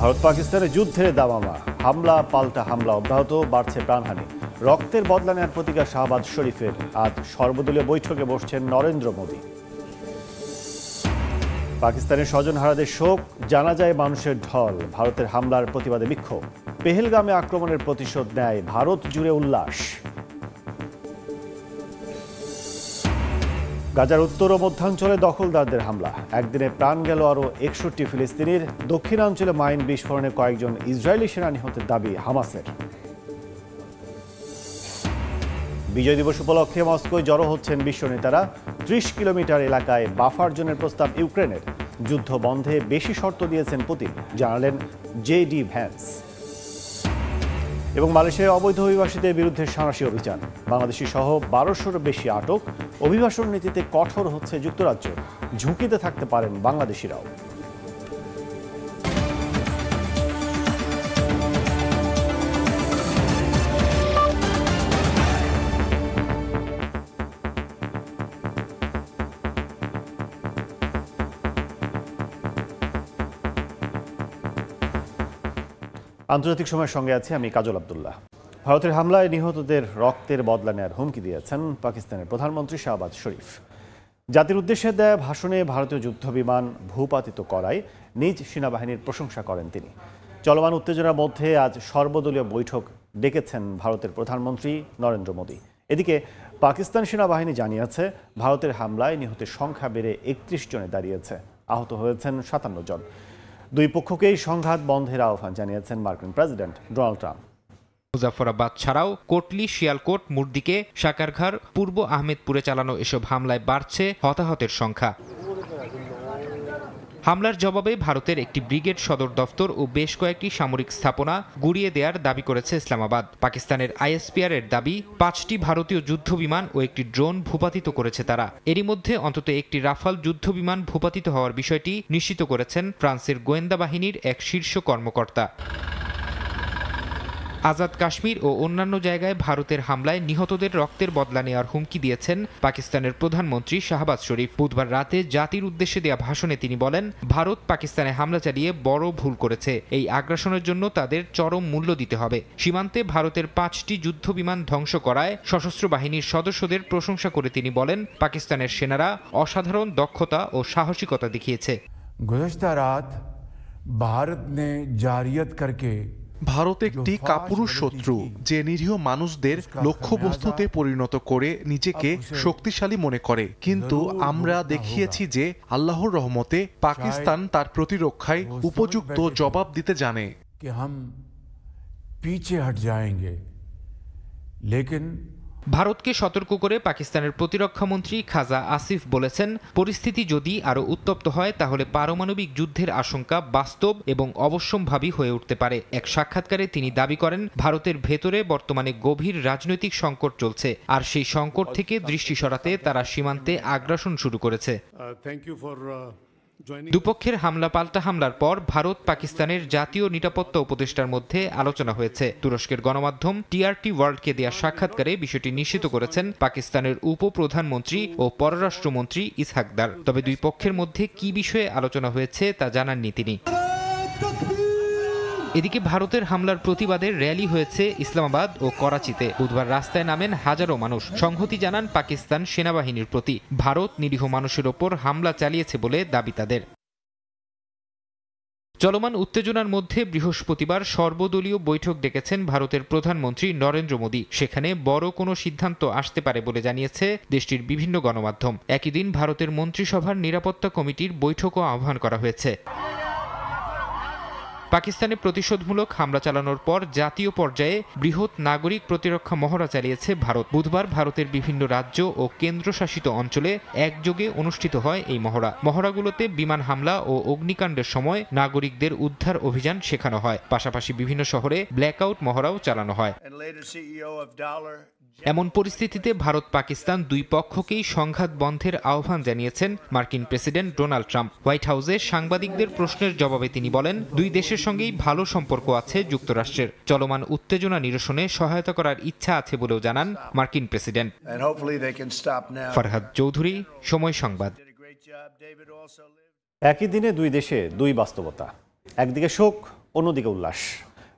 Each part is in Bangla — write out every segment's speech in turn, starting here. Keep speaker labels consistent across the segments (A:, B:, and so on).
A: ভারত পাকিস্তানের যুদ্ধের দামামা, হামলা পাল্টা হামলা অব্যাহত, বাড়ছে প্রাণহানি। রক্তের বদলা নেওয়ার প্রতিজ্ঞা শাহবাজ শরীফের। আজ সর্বদলীয় বৈঠকে বসছেন নরেন্দ্র মোদী। পাকিস্তানের স্বজনহারাদের শোক, জানাজায় মানুষের ঢল। ভারতের হামলার প্রতিবাদে বিক্ষোভ। পেহেলগামে আক্রমণের প্রতিশোধ নেয় ভারত জুড়ে উল্লাস। গাজার উত্তর ও মধ্যাঞ্চলে দখলদারদের হামলা, একদিনে প্রাণ গেল আরও ৬১ ফিলিস্তিনির। দক্ষিণাঞ্চলে মাইন বিস্ফোরণে কয়েকজন ইসরায়েলি সেনা নিহতের দাবি হামাসের। বিজয় দিবস উপলক্ষে মস্কোয় জড়ো হচ্ছেন বিশ্ব নেতারা। ৩০ কিলোমিটার এলাকায় বাফার জোনের প্রস্তাব ইউক্রেনের। যুদ্ধ বন্ধে বেশি শর্ত দিয়েছেন পুতিন, জানালেন জেডি ভ্যান্স। এবং মালয়েশিয়ায় অবৈধ অভিবাসীদের বিরুদ্ধে সাঁড়াশি অভিযান, বাংলাদেশি সহ ১২০০-র বেশি আটক। অভিবাসন নীতিতে কঠোর হচ্ছে যুক্তরাজ্য, ঝুঁকিতে থাকতে পারেন বাংলাদেশিরাও। আন্তর্জাতিক সময়ের সঙ্গে আছি আমি কাজল আব্দুল্লাহ। ভারতের হামলায় নিহতদের রক্তের বদলা নেয়ার হুমকি দিয়েছেন পাকিস্তানের প্রধানমন্ত্রী শাহবাজ শরীফ। জাতির উদ্দেশ্যে দেয়া ভাষণে ভারতীয় যুদ্ধবিমান ভূপাতিত করায় নিজ সেনাবাহিনীর প্রশংসা করেন তিনি। চলমান উত্তেজনার মধ্যে আজ সর্বদলীয় বৈঠক ডেকেছেন ভারতের প্রধানমন্ত্রী নরেন্দ্র মোদী। এদিকে পাকিস্তান সেনাবাহিনী জানিয়েছে, ভারতের হামলায় নিহতের সংখ্যা বেড়ে ৩১ জনে দাঁড়িয়েছে। আহত হয়েছেন ৫৭ জন। দুই পক্ষকেই সংঘাত বন্ধের আহ্বান জানিয়েছেন মার্কিন প্রেসিডেন্ট ডোনাল্ড ট্রাম্প।
B: মুজাফফরাবাদ ছাড়াও কোটলি, শিয়ালকোট, মুরদিকে, সাকারঘার, পূর্ব আহমেদপুরে চালানো এসব হামলায় বাড়ছে হতাহতের সংখ্যা। হামলার জবাবে ভারতের একটি ব্রিগেড সদর দফতর ও বেশ কয়েকটি সামরিক স্থাপনা গুড়িয়ে দেওয়ার দাবি করেছে ইসলামাবাদ। পাকিস্তানের আইএসপিআর এর দাবি, ৫টি ভারতীয় যুদ্ধবিমান ও একটি ড্রোন ভূপাতিত করেছে তারা। এরই মধ্যে অন্তত একটি রাফাল যুদ্ধবিমান ভূপাতিত হওয়ার বিষয়টি নিশ্চিত করেছেন ফ্রান্সের গোয়েন্দা বাহিনীর এক শীর্ষ কর্মকর্তা। আজাদ কাশ্মীর ও অন্যান্য জায়গায় ভারতের হামলায় নিহতদের রক্তের বদলা নেওয়ার হুমকি দিয়েছেন পাকিস্তানের প্রধানমন্ত্রী শাহবাজ শরীফ। বুধবার রাতে জাতির উদ্দেশ্যে দেয়া ভাষণে তিনি বলেন, ভারত পাকিস্তানে হামলা চালিয়ে বড় ভুল করেছে। এই আগ্রাসনের জন্য তাদের চরম মূল্য দিতে হবে। সীমান্তে ভারতের ৫টি যুদ্ধবিমান ধ্বংস করায় সশস্ত্র বাহিনীর সদস্যদের প্রশংসা করে তিনি বলেন, পাকিস্তানের সেনারা অসাধারণ দক্ষতা ও সাহসিকতা দেখিয়েছে।
C: গুযশতা রাত ভারত নে জারিয়াত করকে
D: ভারত একটি কাপুরুষ শত্রু, যে নিরীহ মানুষদের লক্ষ্যবস্তুতে পরিণত করে নিজেকে শক্তিশালী মনে করে। কিন্তু আমরা দেখিয়েছি যে আল্লাহর রহমতে পাকিস্তান তার প্রতিরক্ষায় উপযুক্ত জবাব দিতে জানে।
B: ভারতকে সতর্ক করে পাকিস্তানের প্রতিরক্ষামন্ত্রী খাজা আসিফ বলেছেন, পরিস্থিতি যদি আরও উত্তপ্ত হয় তাহলে পারমাণবিক যুদ্ধের আশঙ্কা বাস্তব এবং অবশ্যম্ভাবী হয়ে উঠতে পারে। এক সাক্ষাৎকারে তিনি দাবি করেন, ভারতের ভেতরে বর্তমানে গভীর রাজনৈতিক সংকট চলছে, আর সেই সংকট থেকে দৃষ্টি সরাতে তারা সীমান্তে আগ্রাসন শুরু করেছে। দুপক্ষের হামলা পাল্টা হামলার পর ভারত পাকিস্তানের জাতীয় নিরাপত্তা উপদেষ্টার মধ্যে আলোচনা হয়েছে। তুরস্কের গণমাধ্যম টিআরটি ওয়ার্ল্ডকে দেয়া সাক্ষাৎকারে বিষয়টি নিশ্চিত করেছেন পাকিস্তানের উপপ্রধানমন্ত্রী ও পররাষ্ট্রমন্ত্রী ইসহাক দার। তবে দুই পক্ষের মধ্যে কি বিষয়ে আলোচনা হয়েছে তা জানাননি তিনি। এদিকে ভারতের হামলার প্রতিবাদে র্যালি হয়েছে ইসলামাবাদ ও করাচিতে। বুধবার রাস্তায় নামেন হাজারো মানুষ, সংহতি জানান পাকিস্তান সেনাবাহিনীর প্রতি। ভারত নিরীহ মানুষের ওপর হামলা চালিয়েছে বলে দাবি তাদের। চলমান উত্তেজনার মধ্যে বৃহস্পতিবার সর্বদলীয় বৈঠক ডেকেছেন ভারতের প্রধানমন্ত্রী নরেন্দ্র মোদী। সেখানে বড় কোনো সিদ্ধান্ত আসতে পারে বলে জানিয়েছে দেশটির বিভিন্ন গণমাধ্যম। একই দিন ভারতের মন্ত্রিসভার নিরাপত্তা কমিটির বৈঠকও আহ্বান করা হয়েছে। পাকিস্তানে প্রতিশোধমূলক হামলা চালানোর পর জাতীয় পর্যায়ে বৃহৎ নাগরিক প্রতিরক্ষা মহড়া চালিয়েছে ভারত। বুধবার ভারতের বিভিন্ন রাজ্য ও কেন্দ্রশাসিত অঞ্চলে একযোগে অনুষ্ঠিত হয় এই মহড়াগুলোতে বিমান হামলা ও অগ্নিকাণ্ডের সময় নাগরিকদের উদ্ধার অভিযান শেখানো হয়। পাশাপাশি বিভিন্ন শহরে ব্ল্যাকআউট মহড়াও চালানো হয়। এমন পরিস্থিতিতে ভারত পাকিস্তান দুই পক্ষকেই সংঘাত বন্ধের আহ্বান জানিয়েছেন মার্কিন প্রেসিডেন্ট ডোনাল্ড ট্রাম্প। হোয়াইট হাউসে সাংবাদিকদের প্রশ্নের জবাবে তিনি বলেন, দুই দেশের সঙ্গেই ভালো সম্পর্ক আছে যুক্তরাষ্ট্রের। চলমান উত্তেজনা নিরসনে সহায়তা করার ইচ্ছা আছে বলেও জানান মার্কিন প্রেসিডেন্ট। ফরহাদ চৌধুরী, সময় সংবাদ।
A: একই দিনে দুই দেশে দুই বাস্তবতা। একদিকে শোক, অন্যদিকে উল্লাস।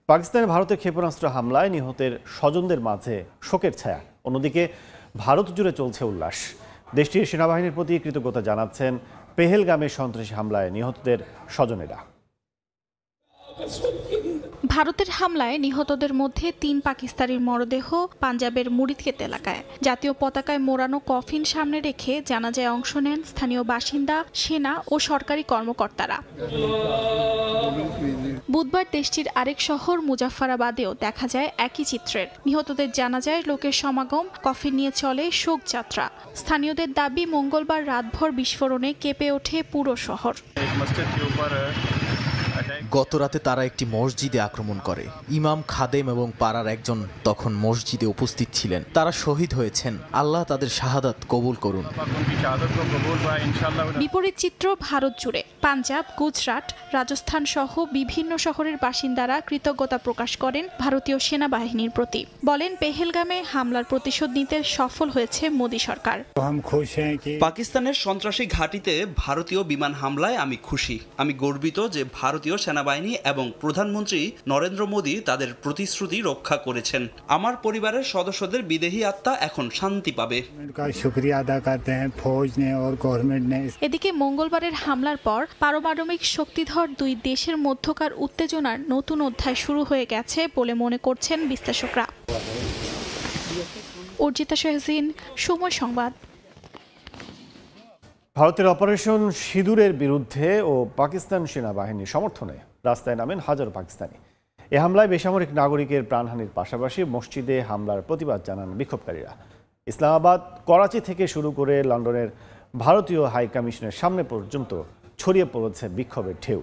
A: পাকিস্তানে ভারতের ক্ষেপণাস্ত্র হামলায় নিহতের স্বজনদের মাঝে শোকের ছায়া। অন্যদিকে ভারত জুড়ে চলছে উল্লাস। দেশটির সেনাবাহিনীর প্রতি কৃতজ্ঞতা জানাচ্ছেন পেহেলগামে সন্ত্রাসী হামলায় নিহতদের স্বজনেরা।
E: ভারতের হামলায় নিহতদের মধ্যে ৩ পাকিস্তানির মরদেহ পাঞ্জাবের মুরিদক্ষেত এলাকায় জাতীয় পতাকায় মোড়ানো কফিন সামনে রেখে জানাজায় অংশ নেন স্থানীয় বাসিন্দা, সেনা ও সরকারি কর্মকর্তারা। বুধবার দেশটির আরেক শহর মুজাফফরাবাদেও দেখা যায় একই চিত্রের। নিহতদের জানাজায় লোকের সমাগম, কফিন নিয়ে চলে শোকযাত্রা। স্থানীয়দের দাবি, মঙ্গলবার রাতভর বিস্ফোরণে কেঁপে ওঠে পুরো শহর।
F: গতরাতে তারা একটি মসজিদে আক্রমণ করে। ইমাম, খাদেম এবং পাড়ার একজন তখন মসজিদে উপস্থিত ছিলেন। তারা শহীদ হয়েছেন। আল্লাহ তাদের শাহাদাত কবুল করুন।
E: বিপরীত চিত্র ভারত জুড়ে। পাঞ্জাব, গুজরাট, রাজস্থান সহ বিভিন্ন শহরের বাসিন্দারা কৃতজ্ঞতা প্রকাশ করেন ভারতীয় সেনাবাহিনীর প্রতি। বলেন, পেহেলগামে হামলার প্রতিশোধ নিতে সফল হয়েছে মোদী সরকার।
G: পাকিস্তানের সন্ত্রাসী ঘাঁটিতে ভারতীয় বিমান হামলায় আমি খুশি। আমি গর্বিত যে ভারতীয় সেনাবাহিনী এবং প্রধানমন্ত্রী নরেন্দ্র মোদী তাদের প্রতিশ্রুতি রক্ষা করেছেন। আমার পরিবারের সদস্যদের বিদেহী আত্মা এখন শান্তি পাবে।
E: এদিকে মঙ্গলবারের হামলার পর পারমাণবিক শক্তিধর দুই দেশের মধ্যকার উত্তেজনার নতুন অধ্যায় শুরু হয়ে গেছে বলে মনে করছেন বিশ্লেষকরা। অর্জিতা শাহজিন, সময় সংবাদ।
A: ভারতের অপারেশন সিঁদুরের বিরুদ্ধে ও পাকিস্তান সেনাবাহিনীর সমর্থনে রাস্তায় নামেন হাজারো পাকিস্তানি। এ হামলায় বেসামরিক নাগরিকের প্রাণহানির পাশাপাশি মসজিদে হামলার প্রতিবাদ জানান বিক্ষোভকারীরা। ইসলামাবাদ, করাচি থেকে শুরু করে লন্ডনের ভারতীয় হাই কমিশনের সামনে পর্যন্ত ছড়িয়ে পড়েছে বিক্ষোভের ঢেউ।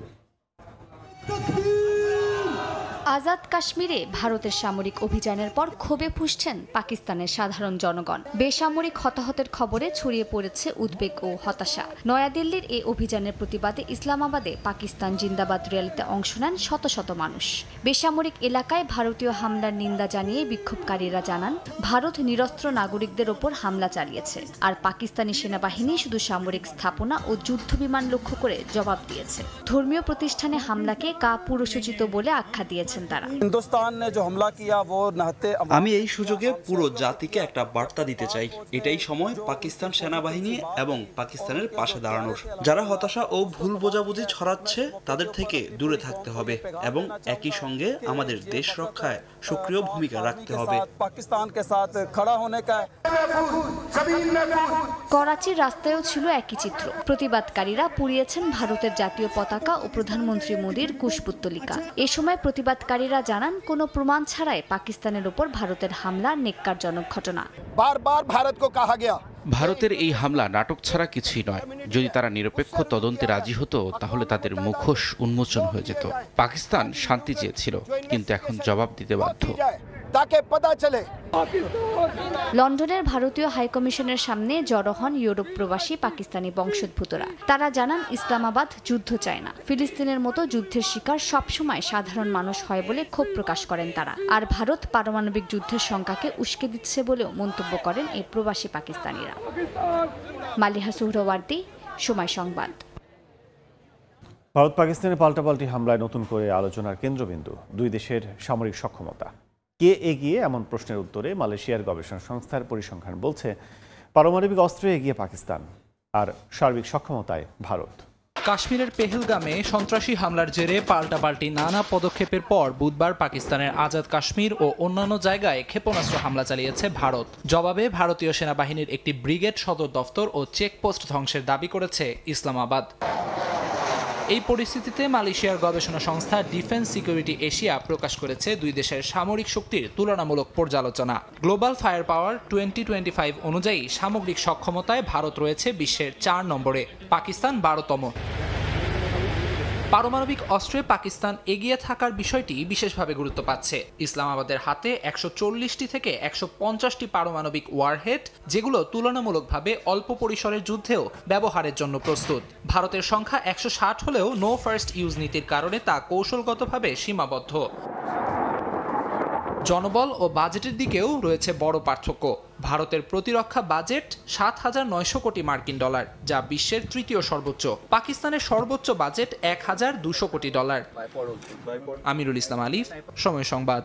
H: আজাদ কাশ্মীরে ভারতের সামরিক অভিযানের পর ক্ষোভে ফুঁসছেন পাকিস্তানের সাধারণ জনগণ। বেসামরিক হতাহতের খবরে ছড়িয়ে পড়েছে উদ্বেগ ও হতাশা। নয়াদিল্লির এই অভিযানের প্রতিবাদে ইসলামাবাদে পাকিস্তান জিন্দাবাদ র্যালিতে অংশ নেন শত শত মানুষ। বেসামরিক এলাকায় ভারতীয় হামলার নিন্দা জানিয়ে বিক্ষোভকারীরা জানান, ভারত নিরস্ত্র নাগরিকদের ওপর হামলা চালিয়েছে, আর পাকিস্তানি সেনাবাহিনী শুধু সামরিক স্থাপনা ও যুদ্ধ বিমান লক্ষ্য করে জবাব দিয়েছে। ধর্মীয় প্রতিষ্ঠানে হামলাকে কাপুরুষোচিত বলে আখ্যা দিয়েছে।
G: আমি এই সুযোগে পুরো জাতিকে একটা বার্তা দিতে চাই। এটাই সময় পাকিস্তান সেনাবাহিনী এবং পাকিস্তানের পাশে দাঁড়ানোর। যারা হতাশা ও ভুল বোঝাবুঝি ছড়াচ্ছে তাদের থেকে দূরে থাকতে হবে এবং একই সঙ্গে আমাদের দেশ রক্ষায় সক্রিয় ভূমিকা রাখতে হবে।
H: করাচির রাস্তায়ও ছিল একই চিত্র। প্রতিবাদকারীরা পুড়িয়েছেন ভারতের জাতীয় পতাকা ও প্রধানমন্ত্রী মোদীর কুশপুত্তলিকা। এ সময় প্রতিবাদকারীরা জানান, কোনো প্রমাণ ছাড়াই পাকিস্তানের উপর ভারতের হামলা নেক্কারজনক ঘটনা।
I: ভারতের এই হামলা নাটক ছাড়া কিছুই নয়। যদি তারা নিরপেক্ষ তদন্তে রাজি হতো তাহলে তাদের মুখোশ উন্মোচন হয়ে যেত। পাকিস্তান শান্তি চেয়েছিল, কিন্তু এখন জবাব দিতে বাধ্য।
H: লন্ডনের ভারতীয় হাইকমিশনের সামনে জড়ো হন ইউরোপ প্রবাসী পাকিস্তানি বংশোদ্ভূতরা। তারা জানান, ইসলামাবাদ যুদ্ধ চায় না। ফিলিস্তিনের মতো যুদ্ধের শিকার সবসময় সাধারণ মানুষ হয় বলে ক্ষোভ প্রকাশ করেন তারা। আর ভারত পারমাণবিক যুদ্ধের শঙ্কাকে উস্কে দিচ্ছে বলেও মন্তব্য করেন এই প্রবাসী পাকিস্তানিরা। মালিহা সুহরাওয়ার্দী, সময় সংবাদ।
A: ভারত পাকিস্তানের পাল্টাপাল্টি হামলায় নতুন করে আলোচনার কেন্দ্রবিন্দু দুই দেশের সামরিক সক্ষমতা। কে এগিয়ে, এমন প্রশ্নের উত্তরে মালয়েশিয়ার গবেষণা সংস্থার পরিসংখ্যান বলছে, পারমাণবিক অস্ত্রে এগিয়ে পাকিস্তান আর সার্বিক সক্ষমতায় ভারত।
J: কাশ্মীরের পেহেলগামে সন্ত্রাসী হামলার জেরে পাল্টাপাল্টি নানা পদক্ষেপের পর বুধবার পাকিস্তানের আজাদ কাশ্মীর ও অন্যান্য জায়গায় ক্ষেপণাস্ত্র হামলা চালিয়েছে ভারত। জবাবে ভারতীয় সেনাবাহিনীর একটি ব্রিগেড সদর দফতর ও চেকপোস্ট ধ্বংসের দাবি করেছে ইসলামাবাদ। এই পরিস্থিতিতে মালয়েশিয়ার গবেষণা সংস্থা ডিফেন্স সিকিউরিটি এশিয়া প্রকাশ করেছে দুই দেশের সামরিক শক্তির তুলনামূলক পর্যালোচনা। গ্লোবাল ফায়ার পাওয়ার 2025 অনুযায়ী সামগ্রিক সক্ষমতায় ভারত রয়েছে বিশ্বের 4 নম্বরে, পাকিস্তান 12তম। পারমাণবিক অস্ত্রে পাকিস্তান এগিয়ে থাকার বিষয়টি বিশেষভাবে গুরুত্ব পাচ্ছে। ইসলামাবাদের হাতে 140টি থেকে 150টি পারমাণবিক ওয়ারহেড, যেগুলো তুলনামূলকভাবে অল্প পরিসরের যুদ্ধেও ব্যবহারের জন্য প্রস্তুত। ভারতের সংখ্যা 160 হলেও নো ফার্স্ট ইউজ নীতির কারণে তা কৌশলগতভাবে সীমাবদ্ধ। জনবল ও বাজেটের দিকেও রয়েছে বড় পার্থক্য। ভারতের প্রতিরক্ষা বাজেট ৭,৯০০ কোটি মার্কিন ডলার, যা বিশ্বের তৃতীয় সর্বোচ্চ। পাকিস্তানের সর্বোচ্চ বাজেট ১,২০০ কোটি ডলার। আমিরুল ইসলাম আলিফ, সময় সংবাদ।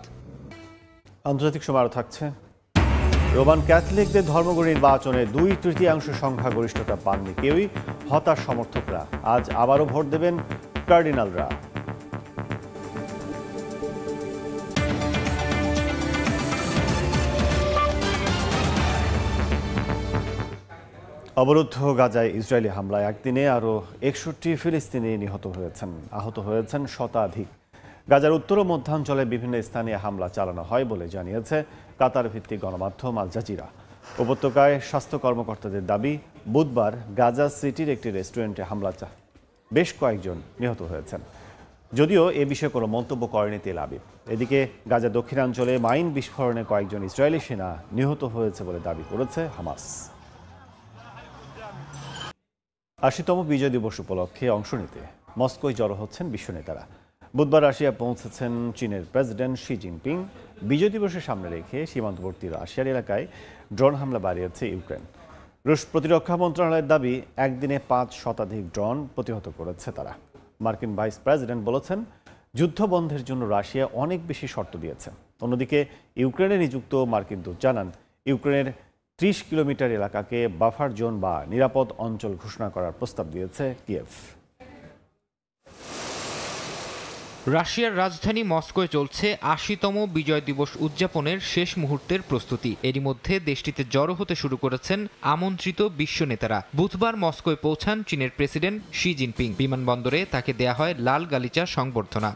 A: আন্তর্জাতিক সময় আরও থাকছে। রোমান ক্যাথলিকদের ধর্মগুরু নির্বাচনে ২/৩ সংখ্যাগরিষ্ঠতা পাননি কেউই, হতাশ সমর্থকরা। আজ আবারও ভোট দেবেন কার্ডিনালরা। অবরুদ্ধ গাজায় ইসরায়েলি হামলায় একদিনে আরও ৬১ ফিলিস্তিনি নিহত হয়েছেন, আহত হয়েছেন শতাধিক। গাজার উত্তর ও মধ্যাঞ্চলে বিভিন্ন স্থানে হামলা চালানো হয় বলে জানিয়েছে কাতার ভিত্তিক গণমাধ্যম আল জাজিরা। উপত্যকায় স্বাস্থ্য কর্মকর্তাদের দাবি, বুধবার গাজা সিটির একটি রেস্টুরেন্টে হামলা বেশ কয়েকজন নিহত হয়েছেন। যদিও এ বিষয়ে কোনো মন্তব্য করেনি তেল আবিব। এদিকে গাজা দক্ষিণাঞ্চলে মাইন বিস্ফোরণে কয়েকজন ইসরায়েলি সেনা নিহত হয়েছে বলে দাবি করেছে হামাস। ৮০তম বিজয় দিবস উপলক্ষে অংশ নিতে মস্কোয় জড়ো হচ্ছেন বিশ্ব নেতারা। বুধবার রাশিয়া পৌঁছেছেন চীনের প্রেসিডেন্ট শি জিনপিং। বিজয় দিবসের সামনে রেখে সীমান্তবর্তী রাশিয়ার এলাকায় ড্রোন হামলা বাড়িয়েছে ইউক্রেন। রুশ প্রতিরক্ষা মন্ত্রণালয়ের দাবি, একদিনে ৫ শতাধিক ড্রোন প্রতিহত করেছে তারা। মার্কিন ভাইস প্রেসিডেন্ট বলেছেন, যুদ্ধ বন্ধের জন্য রাশিয়া অনেক বেশি শর্ত দিয়েছে। অন্যদিকে ইউক্রেনে নিযুক্ত মার্কিন দূত জানান, ইউক্রেনের ৩০ কিলোমিটার এলাকাকে বাফার জোন বা নিরাপদ অঞ্চল ঘোষণা করার প্রস্তাব দিয়েছে কিয়েভ।
B: রাশিয়ার রাজধানী মস্কোয় চলছে ৮০তম বিজয় দিবস উদযাপনের শেষ মুহূর্তের প্রস্তুতি। এরই মধ্যে দেশটিতে জড়ো হতে শুরু করেছেন আমন্ত্রিত বিশ্ব নেতারা। বুধবার মস্কোয় পৌঁছান চীনের প্রেসিডেন্ট শি জিনপিং। বিমানবন্দরে তাকে দেয়া হয় লাল গালিচা সংবর্ধনা।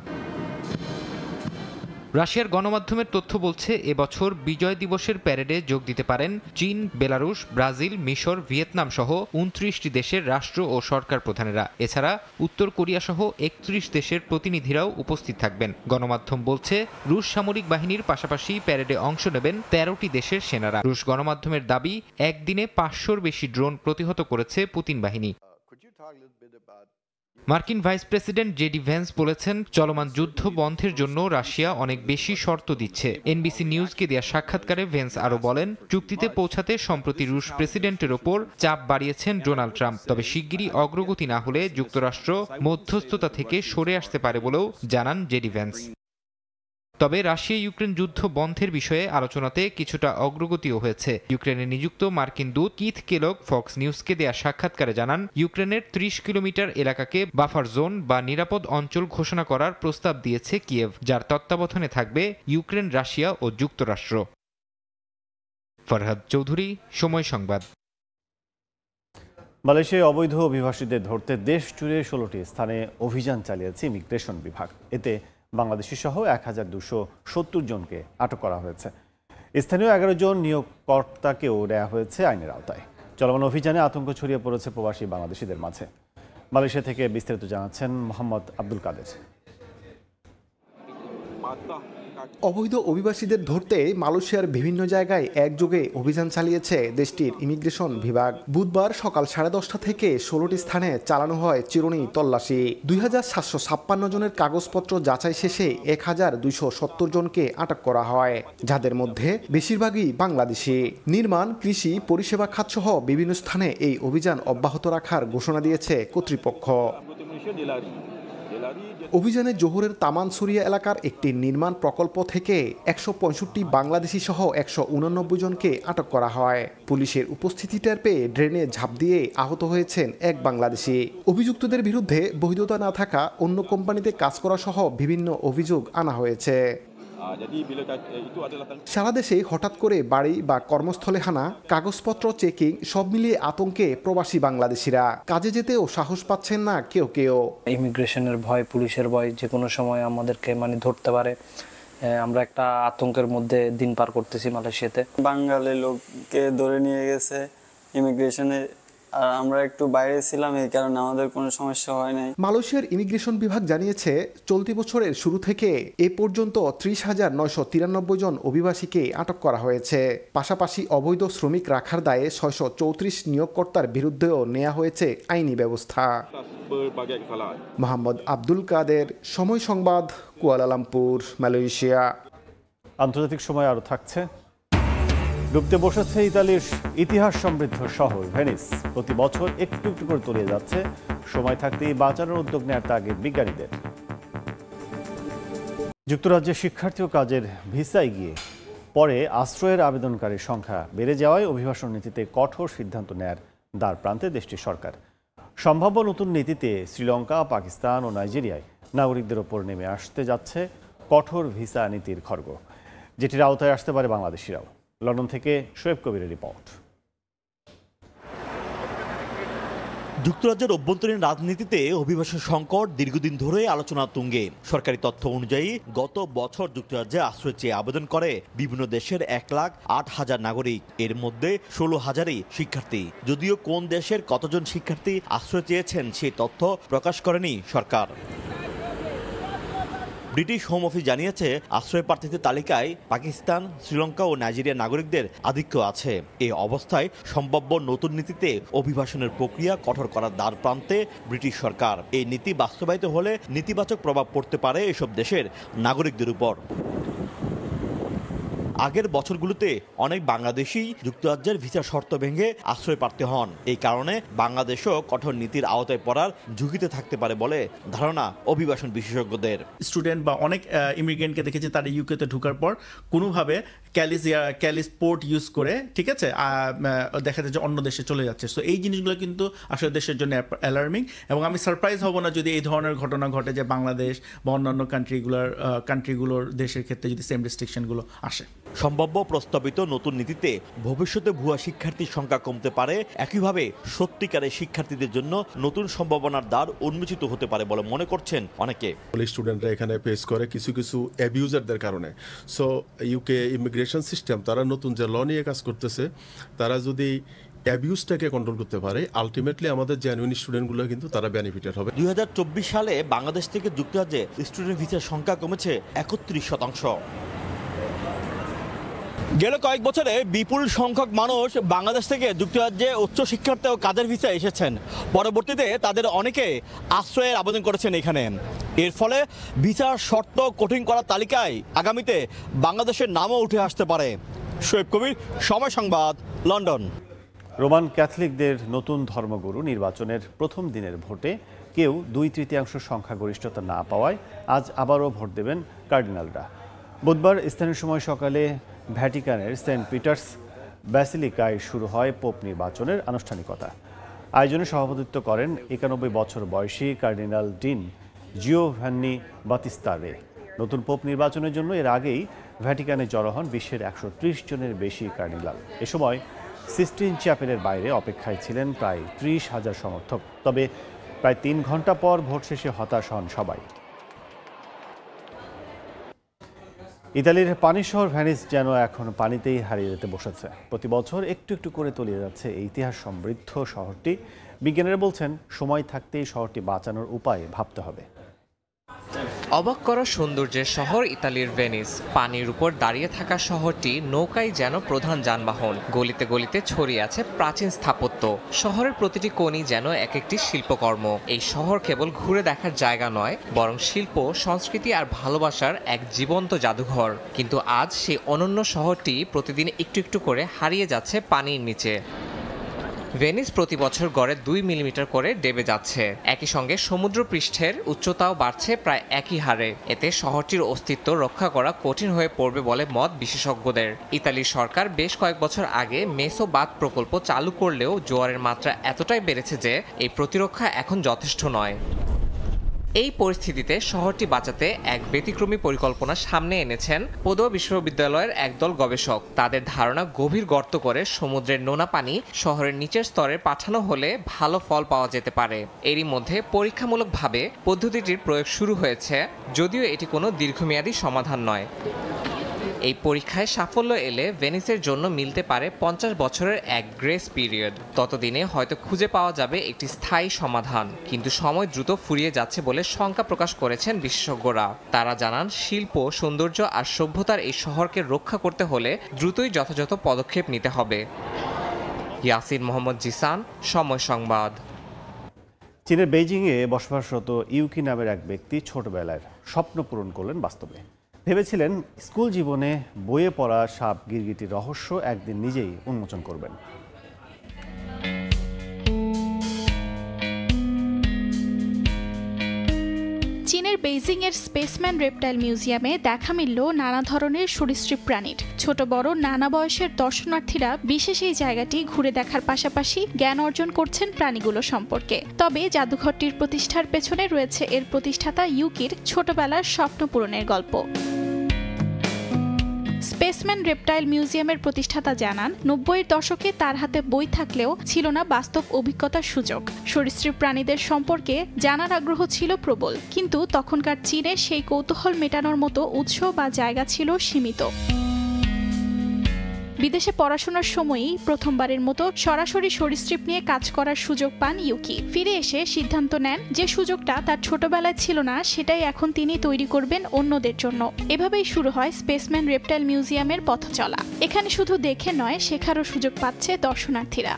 B: রাশিয়ার গণমাধ্যমের তথ্য বলছে, এবছর বিজয় দিবসের প্যারেডে যোগ দিতে পারেন চীন, বেলারুশ, ব্রাজিল, মিশর, ভিয়েতনাম সহ ২৯টি দেশের রাষ্ট্র ও সরকার প্রধানেরা। এছাড়া উত্তর কোরিয়া সহ ৩১ দেশের প্রতিনিধিরাও উপস্থিত থাকবেন। গণমাধ্যম বলছে, রুশ সামরিক বাহিনীর পাশাপাশি প্যারেডে অংশ নেবেন ১৩টি দেশের সেনারা। রুশ গণমাধ্যমের দাবি, একদিনে ৫০০র বেশি ড্রোন প্রতিহত করেছে পুতিন বাহিনী। মার্কিন ভাইস প্রেসিডেন্ট জেডি ভ্যান্স বলেছেন, চলমান যুদ্ধ বন্ধের জন্য রাশিয়া অনেক বেশি শর্ত দিচ্ছে। এনবিসি নিউজকে দেয়া সাক্ষাৎকারে ভ্যান্স আরও বলেন, চুক্তিতে পৌঁছাতে সম্প্রতি রুশ প্রেসিডেন্টের ওপর চাপ বাড়িয়েছেন ডোনাল্ড ট্রাম্প। তবে শিগগিরই অগ্রগতি না হলে যুক্তরাষ্ট্র মধ্যস্থতা থেকে সরে আসতে পারে বলেও জানান জেডি ভ্যান্স। তবে রাশিয়া ইউক্রেন যুদ্ধ বন্ধের বিষয়ে আলোচনাতে কিছুটা অগ্রগতিও হয়েছে। ইউক্রেনে নিযুক্ত মার্কিন দূত কিথ কেলগ ফক্স নিউজকে দেয়া সাক্ষাৎকারে জানান, ইউক্রেনের ৩০ কিলোমিটার এলাকাকে বাফার জোন বা নিরাপদ অঞ্চল ঘোষণা করার প্রস্তাব দিয়েছে কিয়েভ, যার তত্ত্বাবধানে থাকবে ইউক্রেন, রাশিয়া ও যুক্তরাষ্ট্র। ফরহাদ চৌধুরী, সময় সংবাদ।
A: মালয়েশিয়ায় অবৈধ অভিবাসীদের ধরতে দেশ জুড়ে ১৬টি স্থানে অভিযান চালিয়েছে ইমিগ্রেশন বিভাগ। এতে বাংলাদেশি সহ ১,২৭০ জনকে আটক করা হয়েছে। স্থানীয় ১১ জন নিয়োগকর্তাকেও নেওয়া হয়েছে আইনের আওতায়। চলমান অভিযানে আতঙ্ক ছড়িয়ে পড়েছে প্রবাসী বাংলাদেশিদের মাঝে। মালয়েশিয়া থেকে বিস্তারিত জানাচ্ছেন মোহাম্মদ আব্দুল কাদের।
K: অবৈধ অভিবাসীদের ধরতে মালয়েশিয়ার বিভিন্ন জায়গায় একযোগে অভিযান চালিয়েছে দেশটির ইমিগ্রেশন বিভাগ। বুধবার সকাল 10:30 থেকে 16টি স্থানে চালানো হয় চিরুনি তল্লাশি। ২,৭৫৬ জনের কাগজপত্র যাচাই শেষে ১,২৭০ জনকে আটক করা হয়, যাদের মধ্যে বেশিরভাগই বাংলাদেশি। নির্মাণ, কৃষি, পরিষেবা খাতসহ বিভিন্ন স্থানে এই অভিযান অব্যাহত রাখার ঘোষণা দিয়েছে কর্তৃপক্ষ। অভিযানে জোহরের তামানসুরিয়া এলাকার একটি নির্মাণ প্রকল্প থেকে ১৬৫ বাংলাদেশি সহ ১৮৯ জনকে আটক করা হয়। পুলিশের উপস্থিতি টের পেয়ে ড্রেনে ঝাঁপ দিয়ে আহত হয়েছেন এক বাংলাদেশি। অভিযুক্তদের বিরুদ্ধে বৈধতা না থাকা, অন্য কোম্পানিতে কাজ করা সহ বিভিন্ন অভিযোগ আনা হয়েছে। সারা দেশে হঠাৎ করে বাড়ি বা কর্মস্থলে হানা, কাগজপত্র চেকিং সব মিলিয়ে আতঙ্কে প্রবাসী বাংলাদেশিরা। কাজে যেতেও সাহস পাচ্ছেন না কেউ কেউ।
L: ইমিগ্রেশনের ভয়, পুলিশের ভয়, যে কোনো সময় আমাদেরকে ধরতে পারে। আমরা একটা আতঙ্কের মধ্যে দিন পার করতেছি মালয়েশিয়াতে।
M: বাঙালি লোককে ধরে নিয়ে গেছে ইমিগ্রেশনে, আর আমরা একটু বাইরে ছিলাম, এই কারণে আমাদের কোনো সমস্যা হয় নাই।
K: মালয়েশিয়ার ইমিগ্রেশন বিভাগ জানিয়েছে, চলতি বছরের শুরু থেকে এ পর্যন্ত ৩০,৯৯৩ জন অভিবাসীকে আটক করা হয়েছে। পাশাপাশি অবৈধ শ্রমিক রাখার দায়ে ৬৩৪ নিয়োগকর্তার বিরুদ্ধেও নেওয়া হয়েছে আইনি ব্যবস্থা। মোহাম্মদ আব্দুল কাদের, সময় সংবাদ, কুয়ালালামপুর, মালয়েশিয়া।
A: আন্তর্জাতিক সময় আরও থাকছে। ডুবতে বসেছে ইতালির ইতিহাস সমৃদ্ধ শহর ভেনিস। প্রতি বছর একটু একটু করে তলিয়ে যাচ্ছে। সময় থাকতেই বাঁচানোর উদ্যোগ নেওয়ার তাগিদ বিজ্ঞানীদের। যুক্তরাজ্যে শিক্ষার্থী ও কাজের ভিসায় গিয়ে পরে আশ্রয়ের আবেদনকারীর সংখ্যা বেড়ে যাওয়ায় অভিবাসন নীতিতে কঠোর সিদ্ধান্ত নেয়ার দ্বার প্রান্তে দেশটির সরকার। সম্ভাব্য নতুন নীতিতে শ্রীলঙ্কা, পাকিস্তান ও নাইজেরিয়ায় নাগরিকদের ওপর নেমে আসতে যাচ্ছে কঠোর ভিসা নীতির খড়গ, যেটির আওতায় আসতে পারে বাংলাদেশিরাও। লন্ডন থেকে শোয়েব কবিরের রিপোর্ট।
N: যুক্তরাজ্যের অভ্যন্তরীণ রাজনীতিতে অভিবাসন সংকট দীর্ঘদিন ধরে আলোচনা তুঙ্গে। সরকারি তথ্য অনুযায়ী গত বছর যুক্তরাজ্যে আশ্রয় চেয়ে আবেদন করে বিভিন্ন দেশের 1,08,000 নাগরিক। এর মধ্যে 16,000ই শিক্ষার্থী। যদিও কোন দেশের কতজন শিক্ষার্থী আশ্রয় চেয়েছেন সেই তথ্য প্রকাশ করেনি সরকার। ব্রিটিশ হোম অফিস জানিয়েছে আশ্রয় প্রার্থীদের তালিকায় পাকিস্তান, শ্রীলঙ্কা ও নাইজেরিয়ার নাগরিকদের আধিক্য আছে। এই অবস্থায় সম্ভাব্য নতুন নীতিতে অভিবাসনের প্রক্রিয়া কঠোর করার দ্বার প্রান্তে ব্রিটিশ সরকার। এই নীতি বাস্তবায়িত হলে নেতিবাচক প্রভাব পড়তে পারে এসব দেশের নাগরিকদের উপর। আগের বছরগুলোতে অনেক বাংলাদেশি যুক্তরাজ্যের ভিসা শর্ত ভেঙে আশ্রয় প্রার্থী হন। এই কারণে বাংলাদেশও কঠোর নীতির আওতায় পড়ার ঝুঁকিতে থাকতে পারে বলে ধারণা অভিবাসন বিশেষজ্ঞদের।
O: স্টুডেন্ট বা অনেক ইমিগ্রেন্টকে দেখেছি তারা ইউকেতে ঢোকার পর কোনোভাবে ক্যালিস পোর্ট ইউজ করে, ঠিক আছে, দেখা যায় যে অন্য দেশে চলে যাচ্ছে। সো এই জিনিসগুলো কিন্তু আসলে দেশের জন্য অ্যালার্মিং, এবং আমি সারপ্রাইজ হব না যদি এই ধরনের ঘটনা ঘটে যে বাংলাদেশ বা অন্যান্য কান্ট্রিগুলোর দেশের ক্ষেত্রে যদি সেম রেস্ট্রিকশনগুলো আসে।
N: সম্ভাব্য প্রস্তাবিত নতুন নীতিতে ভবিষ্যতে ভুয়া শিক্ষার্থীর সংখ্যা কমতে পারে। একইভাবে সত্যিকারের শিক্ষার্থীদের জন্য নতুন সম্ভাবনার দ্বার উন্মোচিত হতে পারে বলে মনে করছেন অনেকে।
P: স্টুডেন্টরা এখানে ফেস করে কিছু অ্যাবিউজারদের কারণে। সো ইউকে ইমিগ্রেশন সিস্টেম তারা নতুন যে ল নিয়ে কাজ করতেছে, তারা যদি অ্যাবিউজটাকে কন্ট্রোল করতে পারে, আলটিমেটলি আমাদের জেনুইন স্টুডেন্টগুলো কিন্তু তারা বেনিফিটেড হবে।
N: 2024 সালে বাংলাদেশ থেকে যুক্তরাজ্যে স্টুডেন্ট ভিসার সংখ্যা কমেছে 31%। গেল কয়েক বছরে বিপুল সংখ্যক মানুষ বাংলাদেশ থেকে যুক্তরাজ্যে উচ্চ শিক্ষার্থী ও কাজের ভিসা এসেছেন। পরবর্তীতে তাদের অনেকে আশ্রয়ের আবেদন করেছেন এখানে। এর ফলে ভিসার শর্ত কঠিন করার তালিকায় আগামীতে বাংলাদেশের নামও উঠে আসতে পারে। শোয়েব কবির, সময় সংবাদ, লন্ডন।
A: রোমান ক্যাথলিকদের নতুন ধর্মগুরু নির্বাচনের প্রথম দিনের ভোটে কেউ 2/3 সংখ্যাগরিষ্ঠতা না পাওয়ায় আজ আবারও ভোট দেবেন কার্ডিনালরা। বুধবার স্থানীয় সময় সকালে ভ্যাটিকানের সেন্ট পিটার্স ব্যাসিলিকায় শুরু হয় পোপ নির্বাচনের আনুষ্ঠানিকতা। আয়োজনে সভাপতিত্ব করেন 91 বছর বয়সী কার্ডিনাল ডিন জিওভান্নি বাতিস্তা রে। নতুন পোপ নির্বাচনের জন্য এর আগেই ভ্যাটিকানে জড়ো হন বিশ্বের 130 জনের বেশি কার্ডিনাল। এ সময় সিস্টিন চ্যাপেলের বাইরে অপেক্ষায় ছিলেন প্রায় 30,000 সমর্থক। তবে প্রায় 3 ঘন্টা পর ভোট শেষে হতাশ হন সবাই। ইতালির পানির শহর ভেনিস যেন এখন পানিতেই হারিয়ে যেতে বসেছে। প্রতি বছর একটু একটু করে তলিয়ে যাচ্ছে এই ইতিহাস সমৃদ্ধ শহরটি। বিজ্ঞানীরা বলছেন সময় থাকতেই শহরটি বাঁচানোর উপায় ভাবতে হবে।
Q: অবাক করা সৌন্দর্যের শহর ইতালির ভেনিস। পানির উপর দাঁড়িয়ে থাকা শহরটি নৌকাই যেন প্রধান যানবাহন। গলিতে গলিতে ছড়িয়ে আছে প্রাচীন স্থাপত্য। শহরের প্রতিটি কোণই যেন এক একটি শিল্পকর্ম। এই শহর কেবল ঘুরে দেখার জায়গা নয়, বরং শিল্প, সংস্কৃতি আর ভালোবাসার এক জীবন্ত জাদুঘর। কিন্তু আজ সেই অনন্য শহরটি প্রতিদিন একটু একটু করে হারিয়ে যাচ্ছে পানির নিচে। ভেনিস প্রতি বছর গড়ে 2 মিলিমিটার করে ডেবে যাচ্ছে। একই সঙ্গে সমুদ্র পৃষ্ঠের উচ্চতাও বাড়ছে প্রায় একই হারে। এতে শহরটির অস্তিত্ব রক্ষা করা কঠিন হয়ে পড়বে বলে মত বিশেষজ্ঞদের। ইতালির সরকার বেশ কয়েক বছর আগে মেসো বাঁধ প্রকল্প চালু করলেও জোয়ারের মাত্রা এতটাই বেড়েছে যে এই প্রতিরক্ষা এখন যথেষ্ট নয়। এই পরিস্থিতিতে শহরটি বাঁচাতে এক ব্যতিক্রমী পরিকল্পনা সামনে এনেছেন পদুয়া বিশ্ববিদ্যালয়ের একদল গবেষক। তাদের ধারণা, গভীর গর্ত করে সমুদ্রের নোনা পানি শহরের নিচের স্তরে পাঠানো হলে ভালো ফল পাওয়া যেতে পারে। এরই মধ্যে পরীক্ষামূলকভাবে পদ্ধতিটির প্রয়োগ শুরু হয়েছে, যদিও এটি কোনো দীর্ঘমেয়াদী সমাধান নয়। এই পরীক্ষায় সাফল্য এলে ভেনিসের জন্য মিলতে পারে 50 বছরের এক গ্রেস পিরিয়ড। ততদিনে হয়তো খুঁজে পাওয়া যাবে একটি স্থায়ী সমাধান। কিন্তু সময় দ্রুত ফুরিয়ে যাচ্ছে বলে শঙ্কা প্রকাশ করেছেন বিশেষজ্ঞরা। তারা জানান, শিল্প, সৌন্দর্য আর সভ্যতার এই শহরকে রক্ষা করতে হলে দ্রুতই যথাযথ পদক্ষেপ নিতে হবে। ইয়াসিন মোহাম্মদ জিসান, সময় সংবাদ।
A: চীনের বেইজিংয়ে বসবাসরত ইউকি নামের এক ব্যক্তি ছোটবেলার স্বপ্ন পূরণ করলেন বাস্তবে। ভেবেছিলেন স্কুল জীবনে বইয়ে পড়া সাপ গিরগিটির রহস্য একদিন নিজেই উন্মোচন করবেন।
E: চীনের বেইজিং এর স্পেসম্যান রেপটাইল মিউজিয়ামে দেখা মিলল নানা ধরনের সরীসৃপ প্রাণীর। ছোট বড় নানা বয়সের দর্শনার্থীরা বিশেষ এই জায়গাটি ঘুরে দেখার পাশাপাশি জ্ঞান অর্জন করছেন প্রাণীগুলো সম্পর্কে। তবে জাদুঘরটির প্রতিষ্ঠার পেছনে রয়েছে এর প্রতিষ্ঠাতা ইউকির ছোটবেলার স্বপ্ন পূরণের গল্প। স্পেসম্যান রেপটাইল মিউজিয়ামের প্রতিষ্ঠাতা জানান, ৯০-এর দশকে তার হাতে বই থাকলেও ছিল না বাস্তব অভিজ্ঞতার সুযোগ। সরীসৃপ প্রাণীদের সম্পর্কে জানার আগ্রহ ছিল প্রবল, কিন্তু তখনকার চীনে সেই কৌতূহল মেটানোর মতো উৎস বা জায়গা ছিল সীমিত। বিদেশে পড়াশোনার সময়ই প্রথমবারের মতো সরাসরি সরীসৃপ নিয়ে কাজ করার সুযোগ পান ইউকি। ফিরে এসে সিদ্ধান্ত নেন যে সুযোগটা তার ছোটবেলায় ছিল না, সেটাই এখন তিনি তৈরি করবেন অন্যদের জন্য। এভাবেই শুরু হয় স্পেসম্যান রেপটাইল মিউজিয়ামের পথ চলা। এখানে শুধু দেখে নয়, শেখারও সুযোগ পাচ্ছে দর্শনার্থীরা।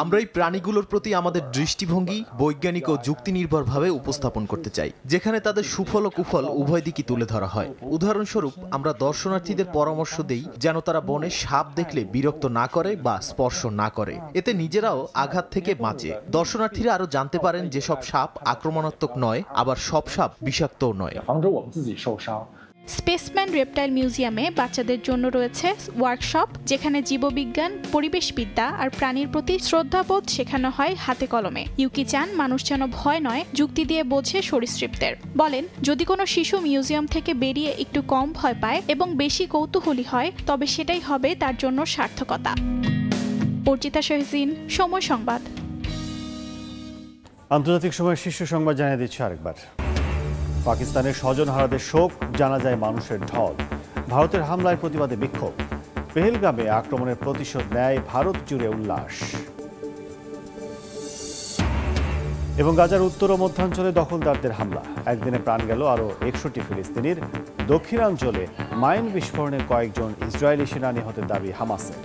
F: আমরা এই প্রাণীগুলোর প্রতি আমাদের দৃষ্টিভঙ্গি বৈজ্ঞানিক ও যুক্তি নির্ভরভাবে উপস্থাপন করতে চাই, যেখানে তাদের সুফল ও কুফল উভয় দিকই তুলে ধরা হয়। উদাহরণস্বরূপ, আমরা দর্শনার্থীদের পরামর্শ দেই যেন তারা বনে সাপ দেখলে বিরক্ত না করে বা স্পর্শ না করে, এতে নিজেরাও আঘাত থেকে বাঁচে। দর্শনার্থীরা আরো জানতে পারেন যেসব সাপ আক্রমণাত্মক নয়, আবার সব সাপ বিষাক্তও নয়।
E: স্পেসম্যান রেপটাইল মিউজিয়ামে বাচ্চাদের জন্য রয়েছে ওয়ার্কশপ, যেখানে জীববিজ্ঞান, পরিবেশবিদ্যা আর প্রাণীর প্রতি শ্রদ্ধাবোধ শেখানো হয় হাতে কলমে। ইউকি চান মানুষ যেন ভয় নয়, যুক্তি দিয়ে বোঝে সরীসৃপদের। বলেন, যদি কোনো শিশু মিউজিয়াম থেকে বেরিয়ে একটু কম ভয় পায় এবং বেশি কৌতূহলী হয়, তবে সেটাই হবে তার জন্য সার্থকতা। অর্চিতা শহীন, সময় সংবাদ।
A: আন্তর্জাতিক সময়ের শীর্ষ সংবাদ জানিয়ে দিচ্ছে আরেকবার। পাকিস্তানের স্বজনহারাদের শোক, জানা যায় মানুষের ঢল। ভারতের হামলার প্রতিবাদে বিক্ষোভ। পেহেলগামে আক্রমণের প্রতিশোধ নেয় ভারত জুড়ে উল্লাস। এবং গাজার উত্তর ও মধ্যাঞ্চলে দখলদারদের হামলা, একদিনে প্রাণ গেল আরও ৬১ ফিলিস্তিনির। দক্ষিণাঞ্চলে মাইন বিস্ফোরণে কয়েকজন ইসরায়েলি সেনা নিহতের দাবি হামাসের।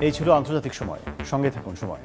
A: এই ছিল আন্তর্জাতিক সময়। সঙ্গে থাকুন সময়।